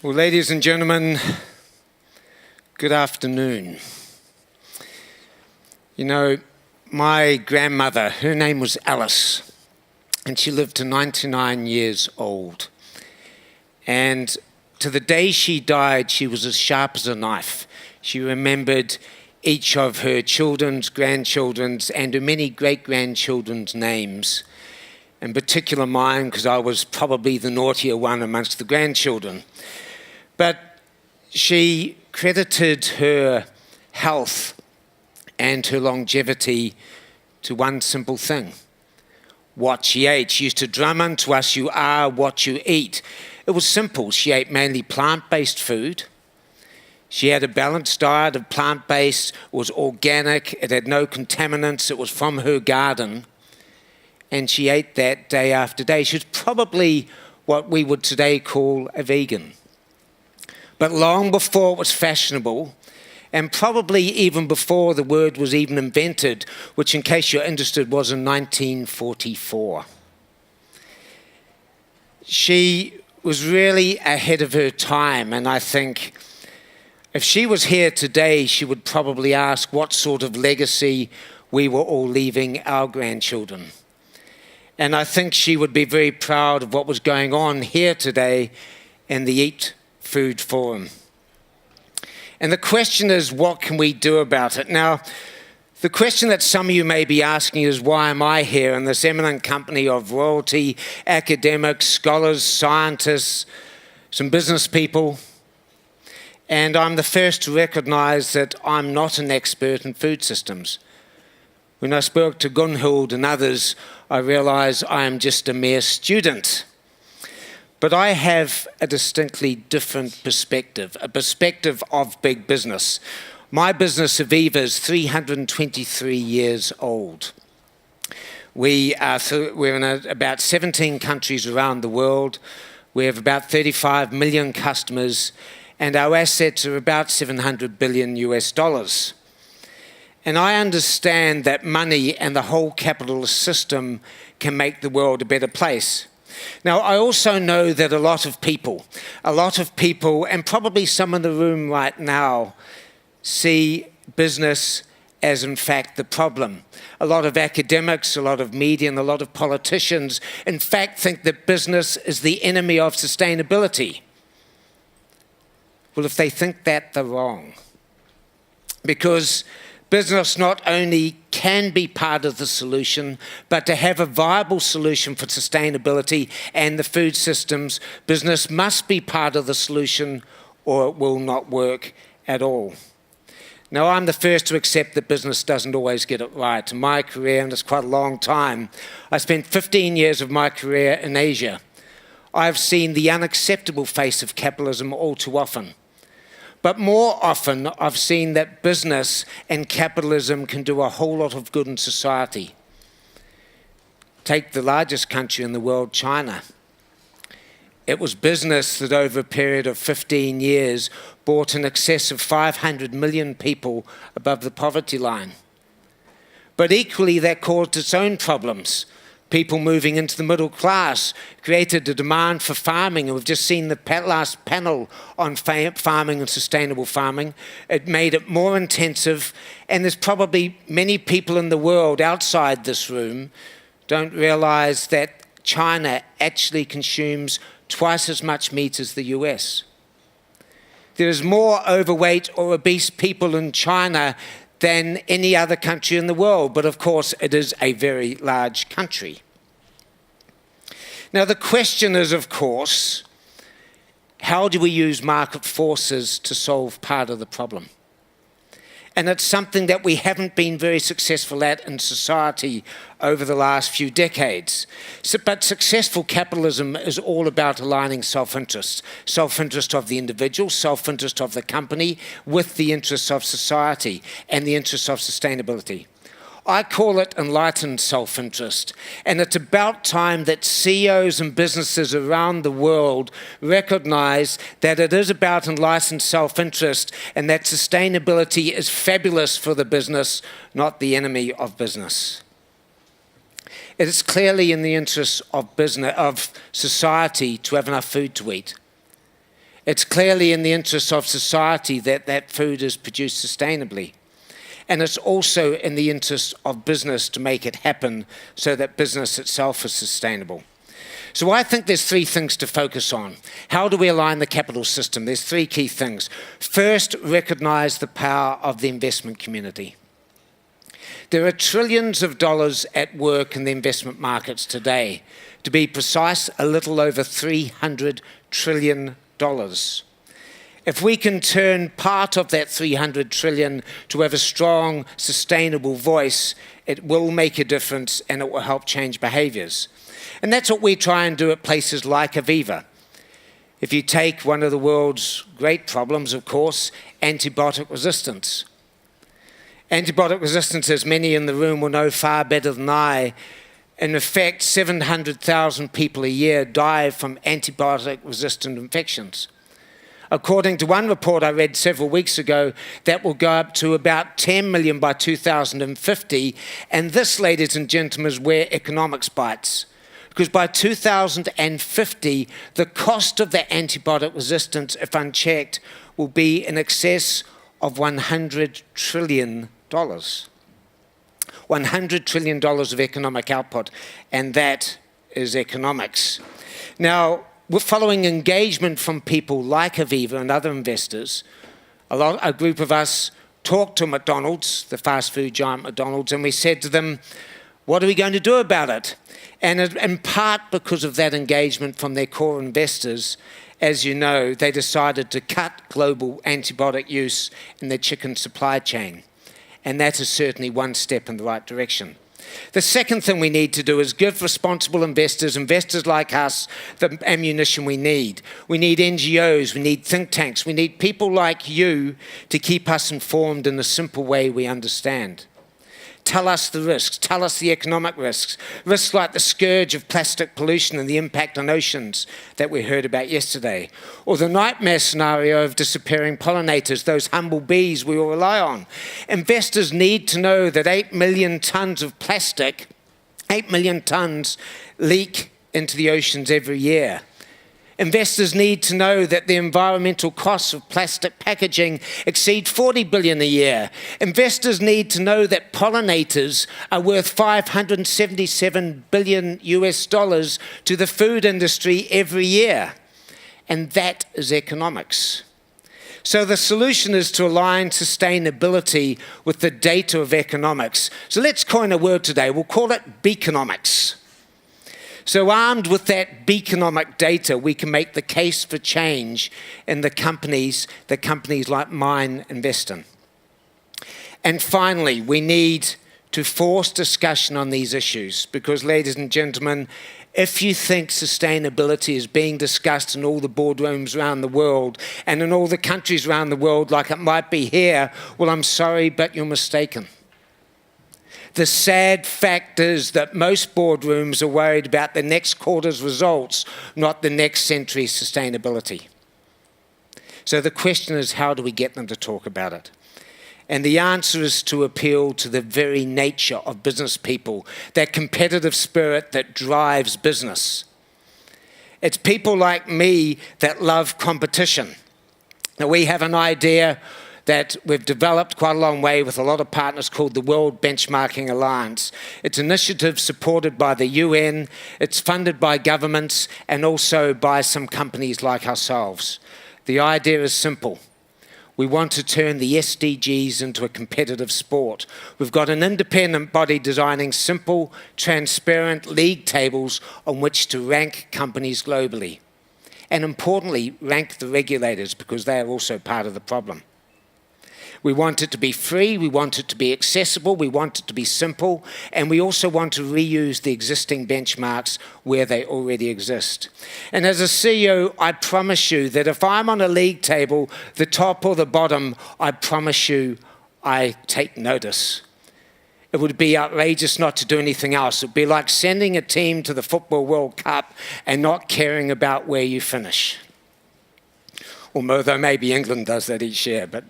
Well, ladies and gentlemen, good afternoon. You know, my grandmother, her name was Alice, and she lived to 99 years old. And to the day she died, she was as sharp as a knife. She remembered each of her children's, grandchildren's, and her many great-grandchildren's names. In particular mine, because I was probably the naughtier one amongst the grandchildren. But she credited her health and her longevity to one simple thing: what she ate. She used to drum unto us, "You are what you eat." It was simple. She ate mainly plant-based food. She had a balanced diet of plant-based. It was organic. It had no contaminants. It was from her garden. And she ate that day after day. She was probably what we would today call a vegan. But long before it was fashionable, and probably even before the word was even invented, which, in case you're interested, was in 1944. She was really ahead of her time, and I think if she was here today, she would probably ask what sort of legacy we were all leaving our grandchildren. And I think she would be very proud of what was going on here today in the Eat Food Forum. And the question is, what can we do about it? Now, the question that some of you may be asking is, why am I here in this eminent company of royalty, academics, scholars, scientists, some business people? And I'm the first to recognize that I'm not an expert in food systems. When I spoke to Gunhild and others, I realized I am just a mere student. But I have a distinctly different perspective, a perspective of big business. My business, Aviva, is 323 years old. We're in about 17 countries around the world. We have about 35 million customers, and our assets are about $700 billion US. And I understand that money and the whole capitalist system can make the world a better place. Now, I also know that a lot of people, and probably some in the room right now, see business as, in fact, the problem. A lot of academics, a lot of media, and a lot of politicians, in fact, think that business is the enemy of sustainability. Well, if they think that, they're wrong. Because business not only can be part of the solution, but to have a viable solution for sustainability and the food systems, business must be part of the solution or it will not work at all. Now, I'm the first to accept that business doesn't always get it right. In my career, and it's quite a long time, I spent 15 years of my career in Asia. I've seen the unacceptable face of capitalism all too often. But more often, I've seen that business and capitalism can do a whole lot of good in society. Take the largest country in the world, China. It was business that over a period of 15 years brought in excess of 500 million people above the poverty line. But equally, that caused its own problems. People moving into the middle class created a demand for farming, and we've just seen the last panel on farming and sustainable farming. It made it more intensive, and there's probably many people in the world outside this room don't realize that China actually consumes twice as much meat as the US. There's more overweight or obese people in China than any other country in the world, but of course it is a very large country. Now the question is, of course, how do we use market forces to solve part of the problem? And it's something that we haven't been very successful at in society over the last few decades. But successful capitalism is all about aligning self-interest. Self-interest of the individual, self-interest of the company, with the interests of society and the interests of sustainability. I call it enlightened self-interest. And it's about time that CEOs and businesses around the world recognize that it is about enlightened self-interest and that sustainability is fabulous for the business, not the enemy of business. It is clearly in the interests of business, of society, to have enough food to eat. It's clearly in the interest of society that that food is produced sustainably. And it's also in the interest of business to make it happen so that business itself is sustainable. So I think there's three things to focus on. How do we align the capital system? There's three key things. First, recognize the power of the investment community. There are trillions of dollars at work in the investment markets today. To be precise, a little over $300 trillion. If we can turn part of that $300 trillion to have a strong, sustainable voice, it will make a difference and it will help change behaviours. And that's what we try and do at places like Aviva. If you take one of the world's great problems, of course, antibiotic resistance. Antibiotic resistance, as many in the room will know far better than I, in effect, 700,000 people a year die from antibiotic-resistant infections. According to one report I read several weeks ago, that will go up to about 10 million by 2050. And this, ladies and gentlemen, is where economics bites. Because by 2050, the cost of the antibiotic resistance, if unchecked, will be in excess of $100 trillion. $100 trillion of economic output, and that is economics. Now, we're following engagement from people like Aviva and other investors. A group of us talked to McDonald's, the fast food giant McDonald's, and we said to them, what are we going to do about it? And in part because of that engagement from their core investors, as you know, they decided to cut global antibiotic use in their chicken supply chain. And that is certainly one step in the right direction. The second thing we need to do is give responsible investors like us, the ammunition we need. We need NGOs, we need think tanks, we need people like you to keep us informed in a simple way we understand. Tell us the risks, tell us the economic risks, risks like the scourge of plastic pollution and the impact on oceans that we heard about yesterday, or the nightmare scenario of disappearing pollinators, those humble bees we all rely on. Investors need to know that 8 million tons of plastic, 8 million tons leak into the oceans every year. Investors need to know that the environmental costs of plastic packaging exceed $40 billion a year. Investors need to know that pollinators are worth $577 billion to the food industry every year. And that is economics. So the solution is to align sustainability with the data of economics. So let's coin a word today. We'll call it beaconomics. So armed with that beaconomic data, we can make the case for change in the companies like mine invest in. And finally, we need to force discussion on these issues because, ladies and gentlemen, if you think sustainability is being discussed in all the boardrooms around the world and in all the countries around the world like it might be here, well, I'm sorry, but you're mistaken. The sad fact is that most boardrooms are worried about the next quarter's results, not the next century's sustainability. So the question is, how do we get them to talk about it? And the answer is to appeal to the very nature of business people, that competitive spirit that drives business. It's people like me that love competition. Now, we have an idea that we've developed quite a long way with a lot of partners called the World Benchmarking Alliance. It's an initiative supported by the UN, it's funded by governments and also by some companies like ourselves. The idea is simple. We want to turn the SDGs into a competitive sport. We've got an independent body designing simple, transparent league tables on which to rank companies globally. And importantly, rank the regulators because they are also part of the problem. We want it to be free, we want it to be accessible, we want it to be simple, and we also want to reuse the existing benchmarks where they already exist. And as a CEO, I promise you that if I'm on a league table, the top or the bottom, I promise you I take notice. It would be outrageous not to do anything else. It would be like sending a team to the Football World Cup and not caring about where you finish. Although maybe England does that each year, but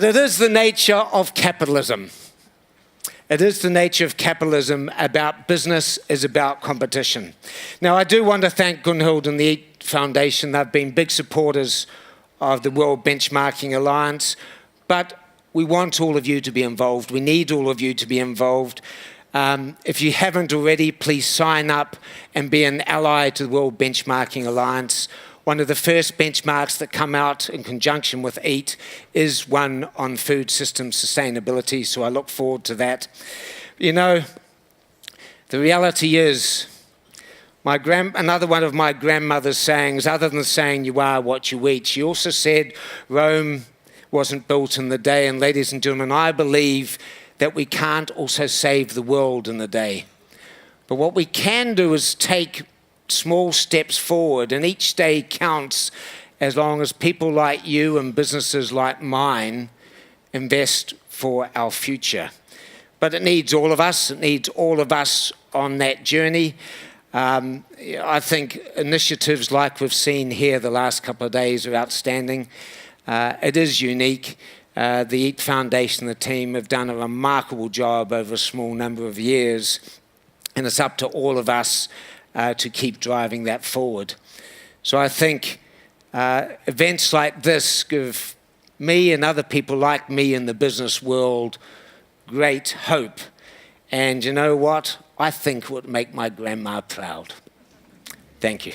it is the nature of capitalism. It is the nature of capitalism. About business is about competition. Now, I do want to thank Gunhild and the EAT Foundation. They've been big supporters of the World Benchmarking Alliance, but we want all of you to be involved. We need all of you to be involved. If you haven't already, please sign up and be an ally to the World Benchmarking Alliance. One of the first benchmarks that come out in conjunction with EAT is one on food system sustainability, so I look forward to that. You know, the reality is, another one of my grandmother's sayings, other than saying you are what you eat, she also said Rome wasn't built in the day. And ladies and gentlemen, I believe that we can't also save the world in a day. But what we can do is take small steps forward, and each day counts as long as people like you and businesses like mine invest for our future. But it needs all of us. It needs all of us on that journey. I think initiatives like we've seen here the last couple of days are outstanding. It is unique. The EAT Foundation, the team, have done a remarkable job over a small number of years, and it's up to all of us to keep driving that forward. So I think events like this give me and other people like me in the business world great hope. And you know what? I think it would make my grandma proud. Thank you.